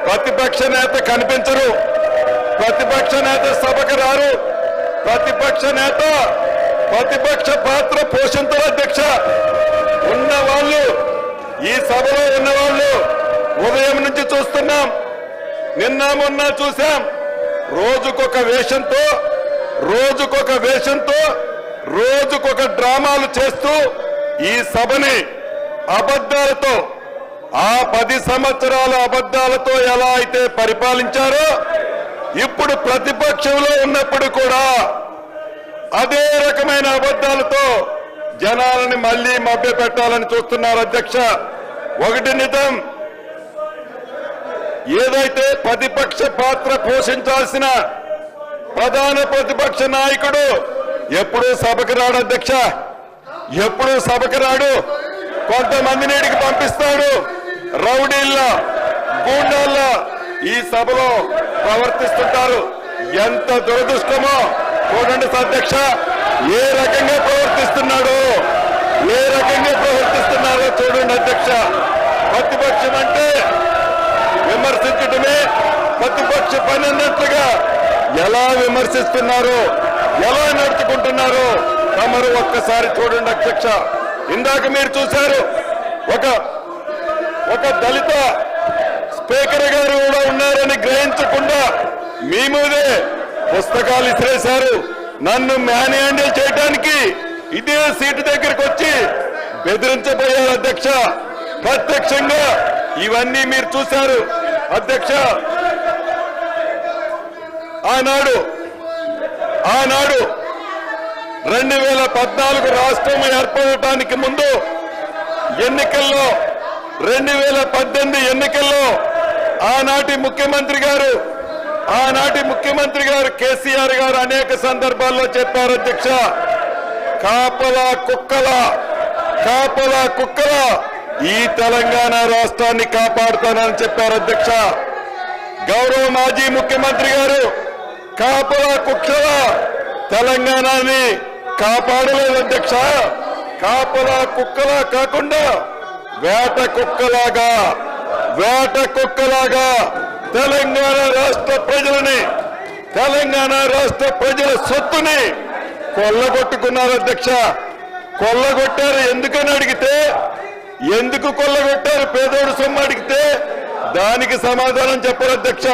ప్రతిపక్ష నేత కనిపించరు, ప్రతిపక్ష నేత సభకు రారు, ప్రతిపక్ష నేత ప్రతిపక్ష పాత్ర పోషించరు. అధ్యక్ష, ఉన్నవాళ్ళు ఈ సభలో ఉన్నవాళ్ళు ఉదయం నుంచి చూస్తున్నాం, నిన్న మొన్న చూశాం. రోజుకొక వేషంతో రోజుకొక డ్రామాలు చేస్తూ ఈ సభని అబద్ధాలతో, ఆ 10 సంవత్సరాల అబద్ధాలతో ఎలా అయితే పరిపాలించారో ఇప్పుడు ప్రతిపక్షంలో ఉన్నప్పుడు కూడా అదే రకమైన అబద్ధాలతో జనాలని మళ్లీ మభ్యపెట్టాలని చూస్తున్నారు. అధ్యక్ష, ఒకటి నిజం, ఏదైతే ప్రతిపక్ష పాత్ర పోషించాల్సిన ప్రధాన ప్రతిపక్ష నాయకుడు ఎప్పుడూ సభకు రాడు. అధ్యక్ష, ఎప్పుడూ సభకు రాడు. కొంతమందిని ఇడికి పంపిస్తాడు. రౌడీల్లా, గూండాల్లా ఈ సభలో ప్రవర్తిస్తుంటారు. ఎంత దురదృష్టమో చూడండి అధ్యక్ష, ఏ రకంగా ప్రవర్తిస్తున్నాడో చూడండి. అధ్యక్ష, ప్రతిపక్షం అంటే విమర్శించడమే ప్రతిపక్ష పని అన్నట్లుగా ఎలా విమర్శిస్తున్నారో, ఎలా నడుచుకుంటున్నారో తమరు ఒక్కసారి చూడండి. అధ్యక్ష, ఇందాక మీరు చూశారు, ఒక దళిత స్పీకర్ గారు కూడా ఉన్నారని గ్రహించకుండా మీ మీదే పుస్తకాలు ఇసిరేశారు. నన్ను మ్యాన్ హ్యాండిల్ చేయడానికి ఇదే సీటు దగ్గరకు వచ్చి బెదిరించబోయారు. అధ్యక్ష, ప్రత్యక్షంగా ఇవన్నీ మీరు చూశారు. అధ్యక్ష, ఆనాడు 2014 రాష్ట్రం ఏర్పడటానికి ముందు ఎన్నికల్లో, 2018 ఎన్నికల్లో ఆనాటి ముఖ్యమంత్రి గారు కేసీఆర్ గారు అనేక సందర్భాల్లో చెప్పారు. అధ్యక్ష, కాపలా కుక్కల ఈ తెలంగాణ రాష్ట్రాన్ని కాపాడుతానని చెప్పారు. అధ్యక్ష, గౌరవ మాజీ ముఖ్యమంత్రి గారు కాపలా కుక్కల తెలంగాణని కాపాడలేదు. అధ్యక్ష, కాపలా కుక్కలా కాకుండా వేట కుక్కలాగా తెలంగాణ రాష్ట్ర ప్రజల సొత్తుని కొల్లగొట్టుకున్నారు. అధ్యక్ష, కొల్లగొట్టారు. ఎందుకని అడిగితే, ఎందుకు కొల్లగొట్టారు పేదోడు సొమ్ము అడిగితే దానికి సమాధానం చెప్పరు. అధ్యక్ష.